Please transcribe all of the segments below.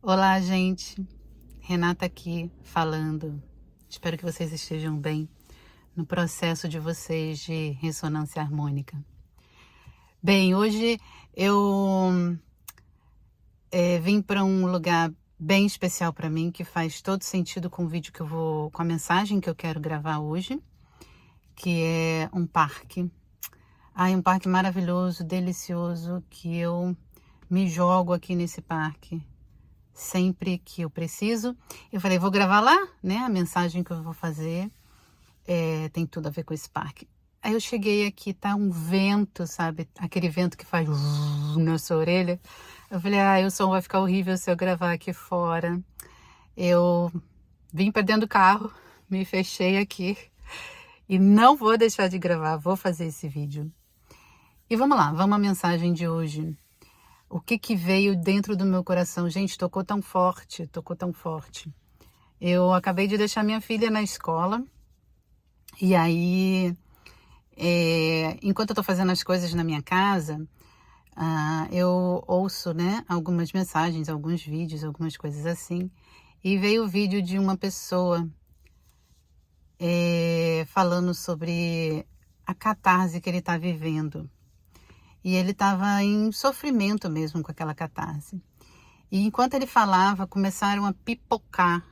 Olá, gente. Renata aqui falando. Espero que vocês estejam bem no processo de vocês de ressonância harmônica. Bem, hoje eu vim para um lugar bem especial para mim, que faz todo sentido com o vídeo com a mensagem que eu quero gravar hoje, que é um parque. Um parque maravilhoso, delicioso, que eu me jogo aqui nesse parque sempre que eu preciso. Eu falei, vou gravar lá, né? A mensagem que eu vou fazer tem tudo a ver com esse parque. Aí eu cheguei aqui, tá um vento, sabe? Aquele vento que faz na sua orelha. Eu falei, o som vai ficar horrível se eu gravar aqui fora. Eu vim para dentro do carro, me fechei aqui e não vou deixar de gravar, vou fazer esse vídeo. E vamos lá, vamos à mensagem de hoje. O que veio dentro do meu coração? Gente, tocou tão forte, tocou tão forte. Eu acabei de deixar minha filha na escola e aí, enquanto eu tô fazendo as coisas na minha casa, eu ouço, né, algumas mensagens, alguns vídeos, algumas coisas assim, e veio o vídeo de uma pessoa falando sobre a catarse que ele tá vivendo. E ele estava em sofrimento mesmo com aquela catarse. E enquanto ele falava, começaram a pipocar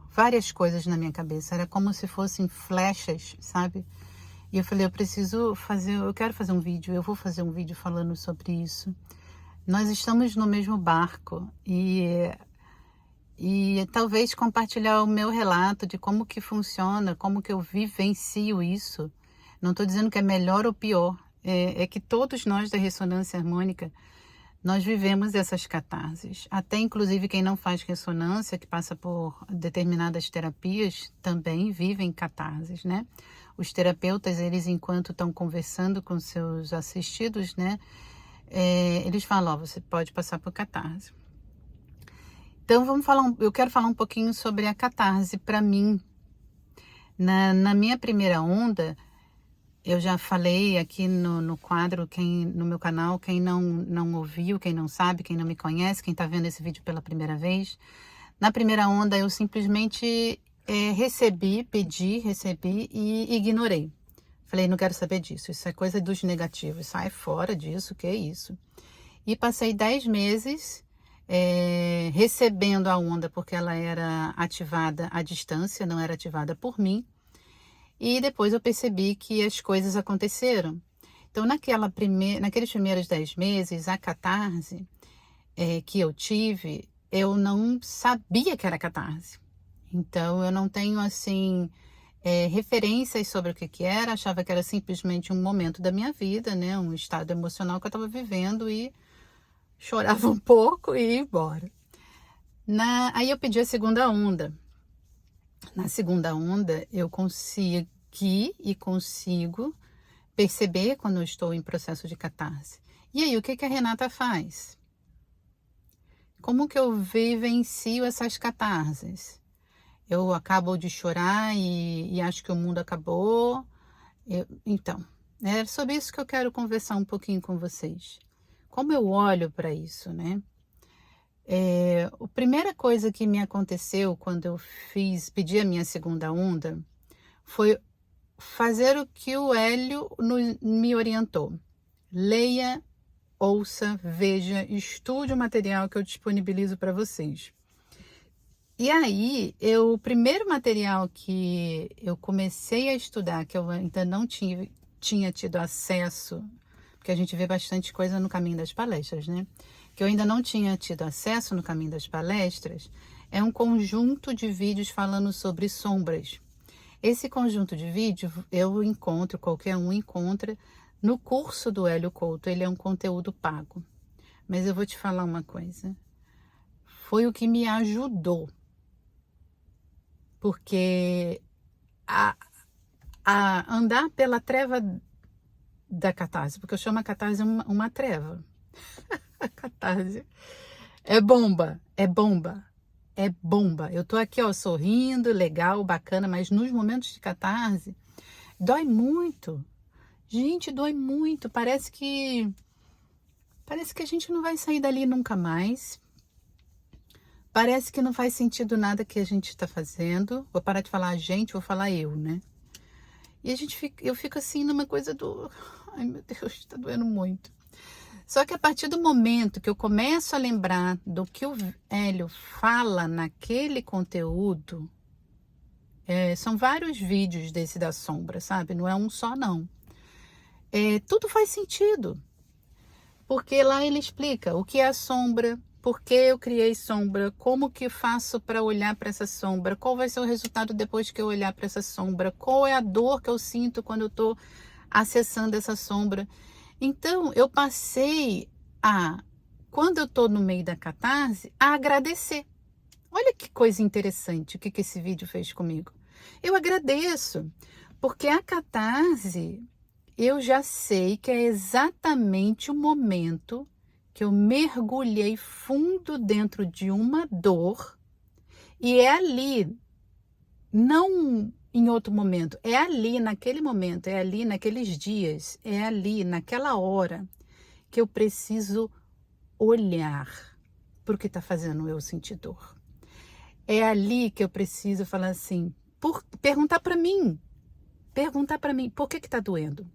várias coisas na minha cabeça. Era como se fossem flechas, sabe? E eu falei, eu quero fazer um vídeo, eu vou fazer um vídeo falando sobre isso. Nós estamos no mesmo barco e talvez compartilhar o meu relato de como que funciona, como que eu vivencio isso. Não estou dizendo que é melhor ou pior. É que todos nós da ressonância harmônica, nós vivemos essas catarses. Até inclusive quem não faz ressonância, que passa por determinadas terapias, também vivem catarses, né? Os terapeutas, eles enquanto estão conversando com seus assistidos, né? Eles falam, você pode passar por catarse. Então eu quero falar um pouquinho sobre a catarse para mim. Na minha primeira onda, eu já falei aqui no quadro, no meu canal, quem não ouviu, quem não sabe, quem não me conhece, quem está vendo esse vídeo pela primeira vez. Na primeira onda, eu simplesmente recebi e ignorei. Falei, não quero saber disso, isso é coisa dos negativos, sai fora disso, que é isso. E passei 10 meses recebendo a onda, porque ela era ativada à distância, não era ativada por mim. E depois eu percebi que as coisas aconteceram. Então, naqueles primeiros 10 meses, a catarse que eu tive, eu não sabia que era catarse. Então, eu não tenho, assim, referências sobre o que era. Achava que era simplesmente um momento da minha vida, né? Um estado emocional que eu estava vivendo e chorava um pouco e ia embora. Aí eu pedi a segunda onda. Na segunda onda, eu consigo perceber quando eu estou em processo de catarse. E aí, o que a Renata faz? Como que eu vivencio essas catarses? Eu acabo de chorar e acho que o mundo acabou. Então, é sobre isso que eu quero conversar um pouquinho com vocês. Como eu olho para isso, né? A primeira coisa que me aconteceu quando eu pedi a minha segunda onda, foi fazer o que o Hélio me orientou. Leia, ouça, veja, estude o material que eu disponibilizo para vocês. E aí, o primeiro material que eu comecei a estudar, que eu ainda não tinha tido acesso, porque a gente vê bastante coisa no caminho das palestras, né? Que eu ainda não tinha tido acesso no caminho das palestras, é um conjunto de vídeos falando sobre sombras. Esse conjunto de vídeos qualquer um encontra no curso do Hélio Couto. Ele é um conteúdo pago. Mas eu vou te falar uma coisa. Foi o que me ajudou. Porque a andar pela treva da catarse, porque eu chamo a catarse uma treva. A catarse é bomba, é bomba. É bomba. Eu tô aqui, ó, sorrindo, legal, bacana, mas nos momentos de catarse, dói muito. Gente, dói muito. Parece que a gente não vai sair dali nunca mais. Parece que não faz sentido nada que a gente está fazendo. Vou parar de falar a gente, vou falar eu, né? E eu fico assim numa coisa do... Ai, meu Deus, tá doendo muito. Só que a partir do momento que eu começo a lembrar do que o Hélio fala naquele conteúdo, são vários vídeos desse da sombra, sabe? Não é um só, não. Tudo faz sentido. Porque lá ele explica o que é a sombra, por que eu criei sombra, como que eu faço para olhar para essa sombra, qual vai ser o resultado depois que eu olhar para essa sombra, qual é a dor que eu sinto quando eu estou acessando essa sombra. Então, eu passei quando eu estou no meio da catarse, a agradecer. Olha que coisa interessante o que esse vídeo fez comigo. Eu agradeço, porque a catarse, eu já sei que é exatamente o momento que eu mergulhei fundo dentro de uma dor, e é ali, não em outro momento, é ali naquele momento, é ali naqueles dias, é ali naquela hora que eu preciso olhar para o que está fazendo eu sentir dor. É ali que eu preciso falar assim, perguntar para mim, por que está doendo?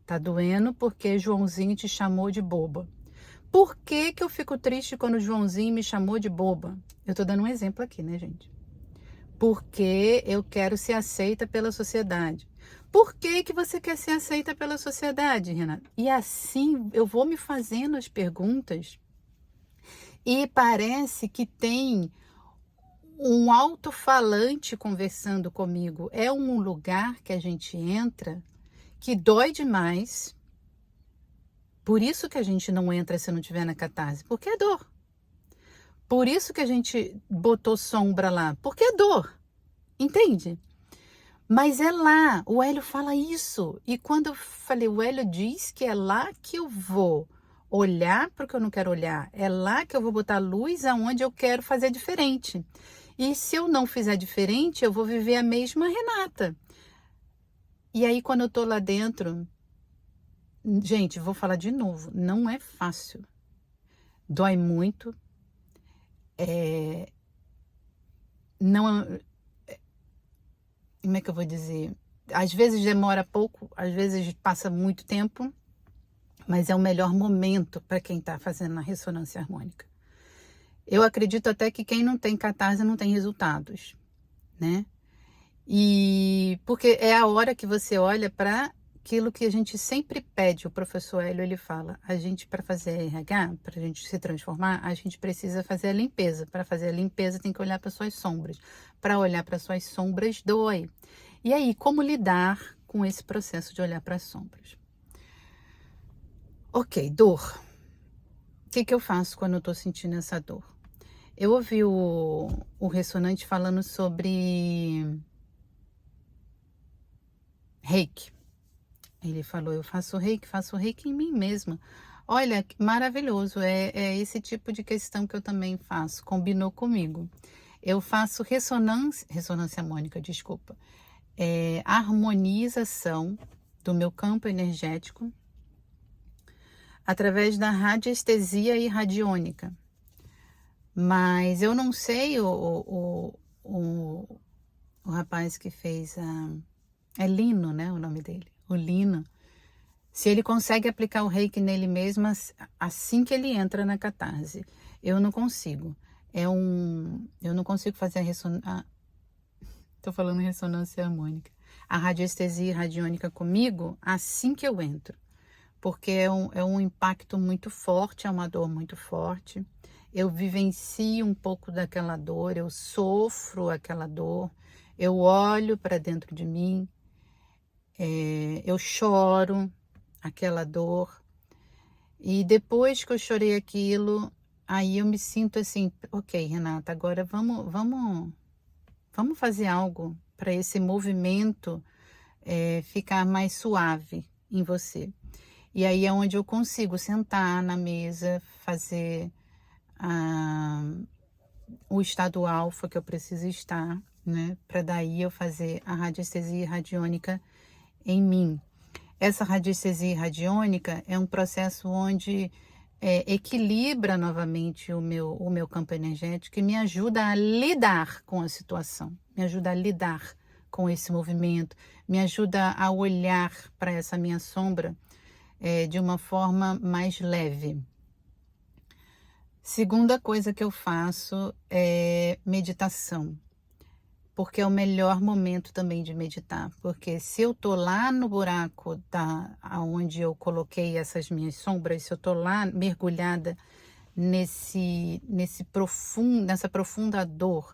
Tá doendo porque Joãozinho te chamou de boba. Por que eu fico triste quando o Joãozinho me chamou de boba? Eu tô dando um exemplo aqui, né, gente? Porque eu quero ser aceita pela sociedade. Por que você quer ser aceita pela sociedade, Renata? E assim eu vou me fazendo as perguntas e parece que tem um alto-falante conversando comigo. É um lugar que a gente entra que dói demais. Por isso que a gente não entra se não tiver na catarse, porque é dor. Por isso que a gente botou sombra lá, porque é dor. Entende? Mas é lá, o Hélio fala isso. E quando eu falei, o Hélio diz que é lá que eu vou olhar para o que eu não quero olhar. É lá que eu vou botar luz aonde eu quero fazer diferente. E se eu não fizer diferente, eu vou viver a mesma Renata. E aí, quando eu tô lá dentro, gente, vou falar de novo, não é fácil. Dói muito. Não, como é que eu vou dizer? Às vezes demora pouco, às vezes passa muito tempo, mas é o melhor momento para quem está fazendo a ressonância harmônica. Eu acredito até que quem não tem catarse não tem resultados, né? E porque é a hora que você olha para aquilo que a gente sempre pede, o professor Hélio, ele fala, a gente para fazer RH, para a gente se transformar, a gente precisa fazer a limpeza. Para fazer a limpeza tem que olhar para suas sombras. Para olhar para suas sombras dói. E aí, como lidar com esse processo de olhar para as sombras? Ok, dor. O que eu faço quando eu estou sentindo essa dor? Eu ouvi o ressonante falando sobre reiki. Ele falou, eu faço reiki em mim mesma. Olha, que maravilhoso, é esse tipo de questão que eu também faço, combinou comigo. Eu faço ressonância harmônica, desculpa, harmonização do meu campo energético através da radiestesia e radiônica. Mas eu não sei o rapaz que fez é Lino, né, o nome dele, o Lino. Se ele consegue aplicar o reiki nele mesmo assim que ele entra na catarse. Eu não consigo. Eu não consigo fazer a ressonância. Tô falando ressonância harmônica. A radiestesia radiônica comigo assim que eu entro. Porque é um impacto muito forte, é uma dor muito forte. Eu vivencio um pouco daquela dor, eu sofro aquela dor. Eu olho para dentro de mim, eu choro aquela dor. E depois que eu chorei aquilo, aí eu me sinto assim, ok, Renata, agora vamos fazer algo para esse movimento ficar mais suave em você. E aí é onde eu consigo sentar na mesa, fazer o estado alfa que eu preciso estar, né? Para daí eu fazer a radiestesia radiônica em mim. Essa radiestesia radiônica é um processo onde equilibra novamente o meu campo energético e me ajuda a lidar com a situação, me ajuda a lidar com esse movimento, me ajuda a olhar para essa minha sombra de uma forma mais leve. Segunda coisa que eu faço é meditação, porque é o melhor momento também de meditar, porque se eu tô lá no buraco aonde eu coloquei essas minhas sombras, se eu tô lá mergulhada nessa profunda dor,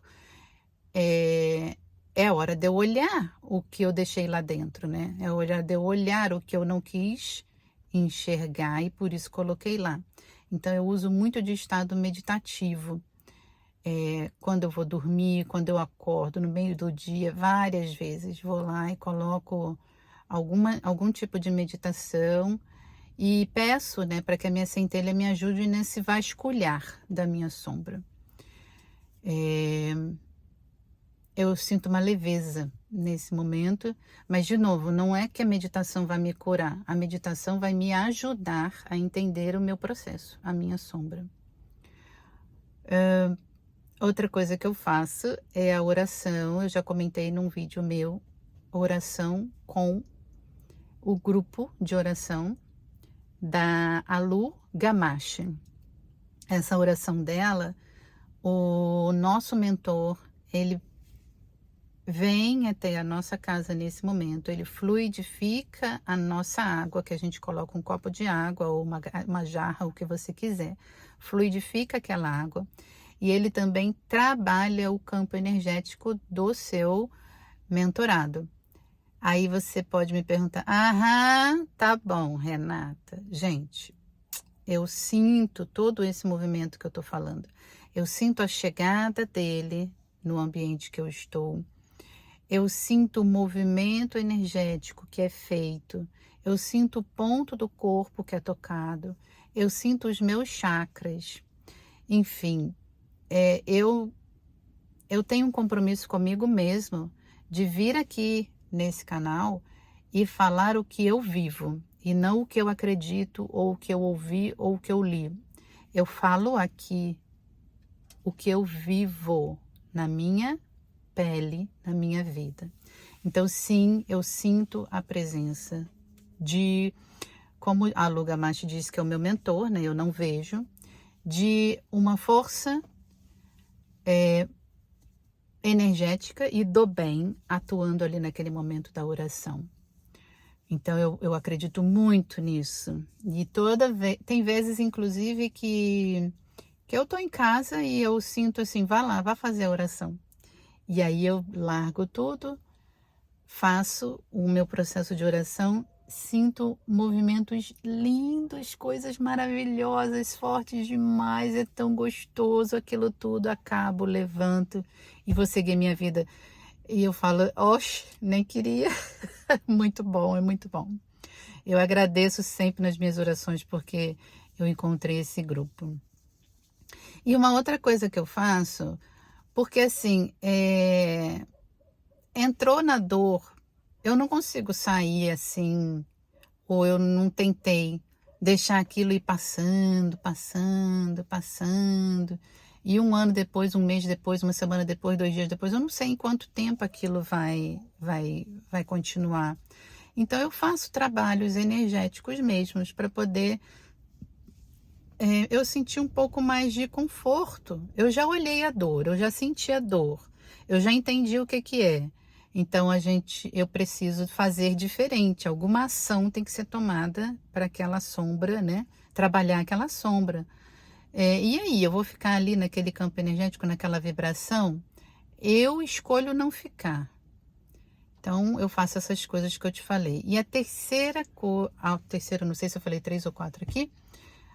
é hora de eu olhar o que eu deixei lá dentro, né? É hora de eu olhar o que eu não quis enxergar e por isso coloquei lá. Então eu uso muito de estado meditativo. Quando eu vou dormir, quando eu acordo no meio do dia, várias vezes vou lá e coloco algum tipo de meditação e peço, né, para que a minha centelha me ajude nesse vasculhar da minha sombra. Eu sinto uma leveza nesse momento, mas de novo, não é que a meditação vai me curar, a meditação vai me ajudar a entender o meu processo, a minha sombra. Outra coisa que eu faço é a oração, eu já comentei num vídeo meu, oração com o grupo de oração da Alu Gamache. Essa oração dela, o nosso mentor, ele vem até a nossa casa nesse momento, ele fluidifica a nossa água, que a gente coloca um copo de água ou uma jarra, o que você quiser, fluidifica aquela água e ele também trabalha o campo energético do seu mentorado. Aí você pode me perguntar, tá bom, Renata. Gente, eu sinto todo esse movimento que eu tô falando. Eu sinto a chegada dele no ambiente que eu estou. Eu sinto o movimento energético que é feito, eu sinto o ponto do corpo que é tocado, eu sinto os meus chakras. Enfim, eu tenho um compromisso comigo mesmo de vir aqui nesse canal e falar o que eu vivo e não o que eu acredito ou o que eu ouvi ou o que eu li. Eu falo aqui o que eu vivo na minha pele, na minha vida. Então, sim, eu sinto a presença de, como a Alu Gamache diz que é o meu mentor, né? Eu não vejo, de uma força energética e do bem atuando ali naquele momento da oração. Então, eu acredito muito nisso. E tem vezes, inclusive, que eu tô em casa e eu sinto assim, vá lá, vá fazer a oração. E aí eu largo tudo, faço o meu processo de oração, sinto movimentos lindos, coisas maravilhosas, fortes demais, é tão gostoso aquilo tudo, acabo, levanto e vou seguir minha vida. E eu falo, oxe, nem queria. Muito bom, é muito bom. Eu agradeço sempre nas minhas orações porque eu encontrei esse grupo. E uma outra coisa que eu faço, porque assim, entrou na dor, eu não consigo sair assim, ou eu não tentei deixar aquilo ir passando, passando, passando. E um ano depois, um mês depois, uma semana depois, 2 dias depois, eu não sei em quanto tempo aquilo vai continuar. Então eu faço trabalhos energéticos mesmos para poder eu senti um pouco mais de conforto. Eu já olhei a dor, eu já senti a dor, eu já entendi o que é. Então eu preciso fazer diferente. Alguma ação tem que ser tomada para aquela sombra, né? Trabalhar aquela sombra. E aí, eu vou ficar ali naquele campo energético, naquela vibração? Eu escolho não ficar. Então, eu faço essas coisas que eu te falei. E a terceira não sei se eu falei 3 ou 4 aqui.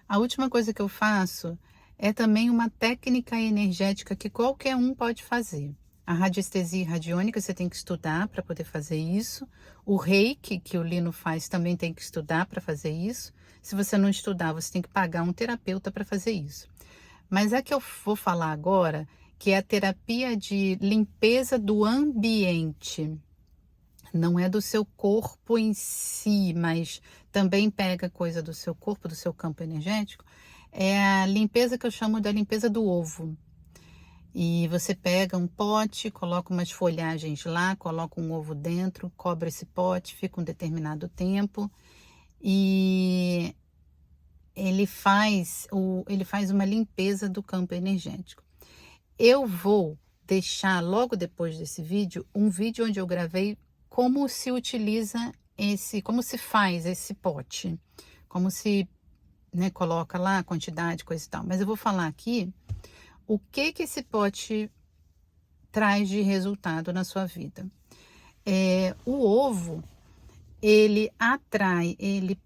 A última coisa que eu faço é também uma técnica energética que qualquer um pode fazer. A radiestesia radiônica você tem que estudar para poder fazer isso. O reiki que o Lino faz também tem que estudar para fazer isso. Se você não estudar, você tem que pagar um terapeuta para fazer isso. Mas a que eu vou falar agora, que é a terapia de limpeza do ambiente. Não é do seu corpo em si, mas também pega coisa do seu corpo, do seu campo energético. É a limpeza que eu chamo da limpeza do ovo. E você pega um pote, coloca umas folhagens lá, coloca um ovo dentro, cobre esse pote, fica um determinado tempo e ele faz uma limpeza do campo energético. Eu vou deixar logo depois desse vídeo, um vídeo onde eu gravei como se utiliza como se faz esse pote, como se, né, coloca lá a quantidade, coisa e tal. Mas eu vou falar aqui o que esse pote traz de resultado na sua vida. O ovo, ele atrai, ele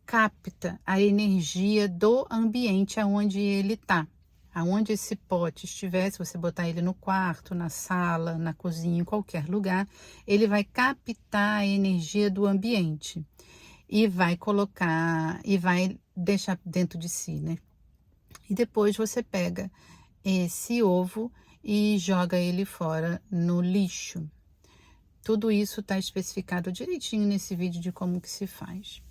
capta a energia do ambiente aonde ele está. Aonde esse pote estiver, se você botar ele no quarto, na sala, na cozinha, em qualquer lugar, ele vai captar a energia do ambiente e vai colocar, e vai deixar dentro de si, né? E depois você pega esse ovo e joga ele fora no lixo. Tudo isso está especificado direitinho nesse vídeo de como que se faz.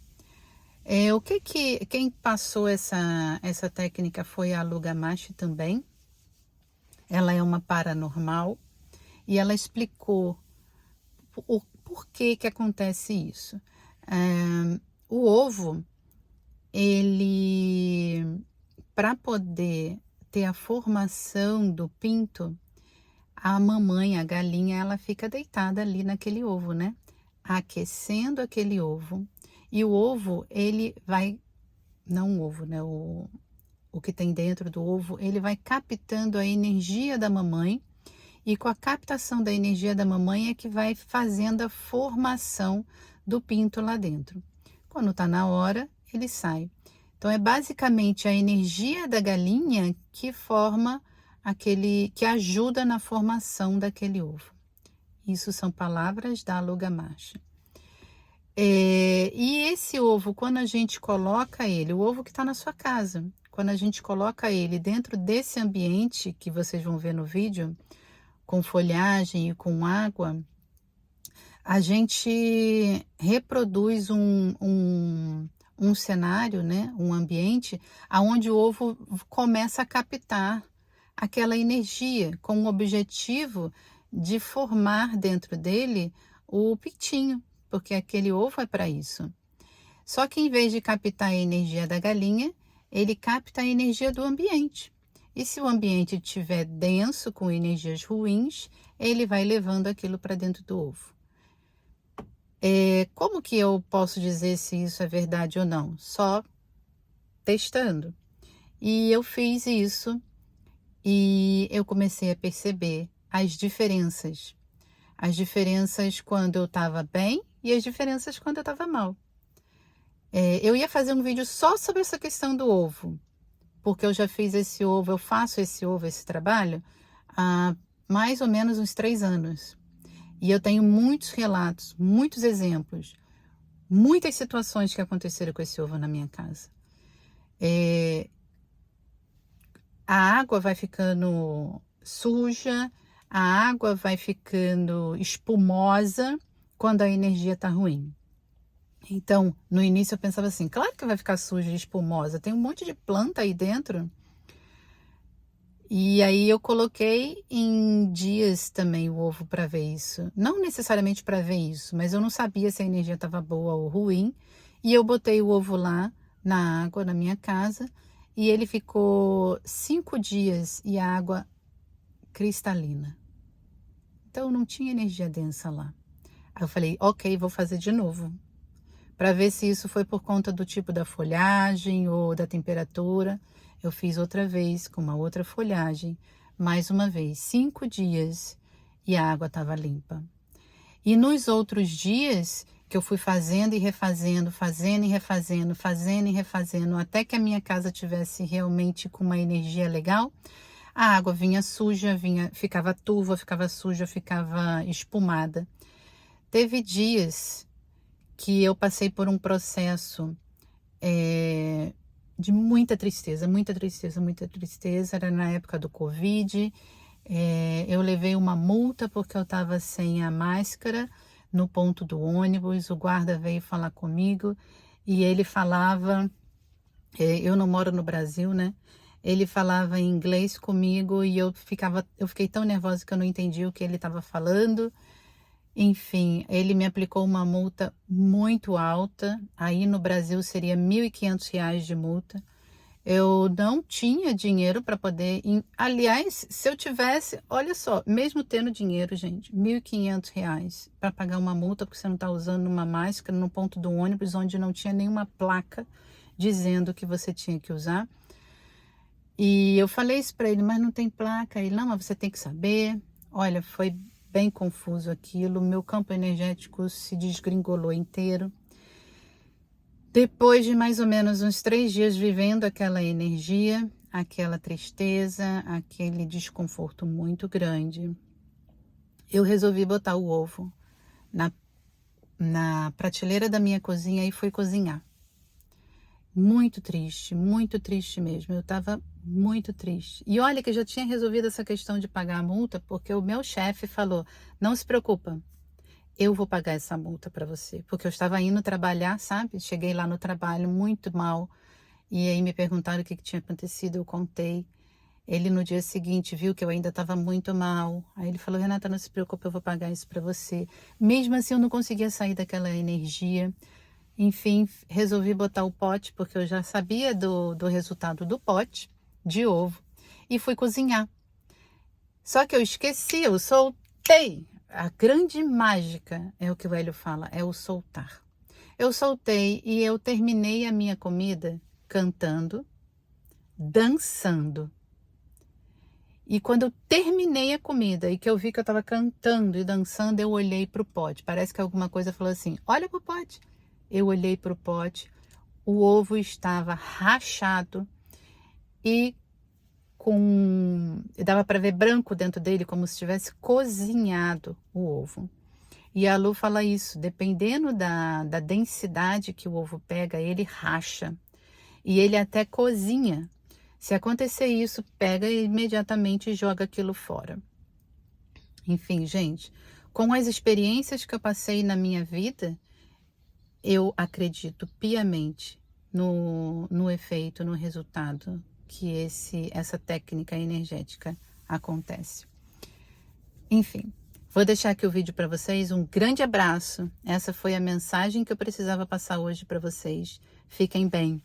Quem passou essa técnica foi a Lu Gamache também. Ela é uma paranormal e ela explicou o porquê que acontece isso. O ovo, ele, para poder ter a formação do pinto, a mamãe, a galinha, ela fica deitada ali naquele ovo, né? Aquecendo aquele ovo. E o ovo, ele vai, não o ovo, né? O que tem dentro do ovo, ele vai captando a energia da mamãe. E com a captação da energia da mamãe é que vai fazendo a formação do pinto lá dentro. Quando tá na hora, ele sai. Então, é basicamente a energia da galinha que forma que ajuda na formação daquele ovo. Isso são palavras da Lu Gamache. E esse ovo, quando a gente coloca ele, o ovo que está na sua casa, quando a gente coloca ele dentro desse ambiente que vocês vão ver no vídeo, com folhagem e com água, a gente reproduz um cenário, né, um ambiente onde o ovo começa a captar aquela energia com o objetivo de formar dentro dele o pintinho, porque aquele ovo é para isso. Só que em vez de captar a energia da galinha, ele capta a energia do ambiente. E se o ambiente estiver denso, com energias ruins, ele vai levando aquilo para dentro do ovo. Como que eu posso dizer se isso é verdade ou não? Só testando. E eu fiz isso e eu comecei a perceber as diferenças. As diferenças quando eu estava bem e as diferenças quando eu estava mal. Eu ia fazer um vídeo só sobre essa questão do ovo, porque eu já fiz esse ovo, eu faço esse trabalho há mais ou menos uns 3 anos. E eu tenho muitos relatos, muitos exemplos, muitas situações que aconteceram com esse ovo na minha casa. A água vai ficando suja, a água vai ficando espumosa quando a energia está ruim. Então, no início eu pensava assim, claro que vai ficar suja e espumosa, tem um monte de planta aí dentro. E aí eu coloquei em dias também o ovo para ver isso. Não necessariamente para ver isso, mas eu não sabia se a energia estava boa ou ruim. E eu botei o ovo lá na água na minha casa e ele ficou 5 dias e a água cristalina. Então não tinha energia densa lá. Aí eu falei, ok, vou fazer de novo, para ver se isso foi por conta do tipo da folhagem ou da temperatura. Eu fiz outra vez com uma outra folhagem, mais uma vez, 5 dias e a água estava limpa. E nos outros dias que eu fui fazendo e refazendo, fazendo e refazendo, fazendo e refazendo, até que a minha casa tivesse realmente com uma energia legal, a água vinha suja, ficava turva, ficava suja, ficava espumada. Teve dias que eu passei por um processo de muita tristeza, muita tristeza, muita tristeza. Era na época do Covid. Eu levei uma multa porque eu estava sem a máscara no ponto do ônibus. O guarda veio falar comigo e ele falava Eu não moro no Brasil, né? Ele falava em inglês comigo e eu fiquei tão nervosa que eu não entendi o que ele estava falando. Enfim, ele me aplicou uma multa muito alta. Aí no Brasil seria R$ 1.500 de multa. Eu não tinha dinheiro para poder. Aliás, se eu tivesse, olha só, mesmo tendo dinheiro, gente, R$ 1.500 para pagar uma multa porque você não está usando uma máscara no ponto do ônibus onde não tinha nenhuma placa dizendo que você tinha que usar. E eu falei isso para ele, mas não tem placa. Ele, não, mas você tem que saber. Olha, foi bem confuso aquilo. Meu campo energético se desgringolou inteiro. Depois de mais ou menos uns 3 dias vivendo aquela energia, aquela tristeza, aquele desconforto muito grande, eu resolvi botar o ovo na prateleira da minha cozinha e fui cozinhar. Muito triste mesmo. Eu estava muito triste. E olha que eu já tinha resolvido essa questão de pagar a multa, porque o meu chefe falou: não se preocupa, eu vou pagar essa multa para você. Porque eu estava indo trabalhar, sabe? Cheguei lá no trabalho muito mal. E aí me perguntaram o que tinha acontecido, eu contei. Ele no dia seguinte viu que eu ainda estava muito mal. Aí ele falou: Renata, não se preocupe, eu vou pagar isso para você. Mesmo assim, eu não conseguia sair daquela energia. Enfim, resolvi botar o pote, porque eu já sabia do resultado do pote de ovo, e fui cozinhar. Só que eu esqueci, eu soltei. A grande mágica é o que o Hélio fala, é o soltar. Eu soltei e eu terminei a minha comida cantando, dançando. E quando eu terminei a comida e que eu vi que eu estava cantando e dançando, eu olhei para o pote. Parece que alguma coisa falou assim: olha para o pote. Eu olhei para o pote, o ovo estava rachado e dava para ver branco dentro dele, como se tivesse cozinhado o ovo. E a Lu fala isso, dependendo da densidade que o ovo pega, ele racha. E ele até cozinha. Se acontecer isso, pega e imediatamente joga aquilo fora. Enfim, gente, com as experiências que eu passei na minha vida, eu acredito piamente no efeito, no resultado que essa técnica energética acontece. Enfim, vou deixar aqui o vídeo para vocês. Um grande abraço. Essa foi a mensagem que eu precisava passar hoje para vocês. Fiquem bem.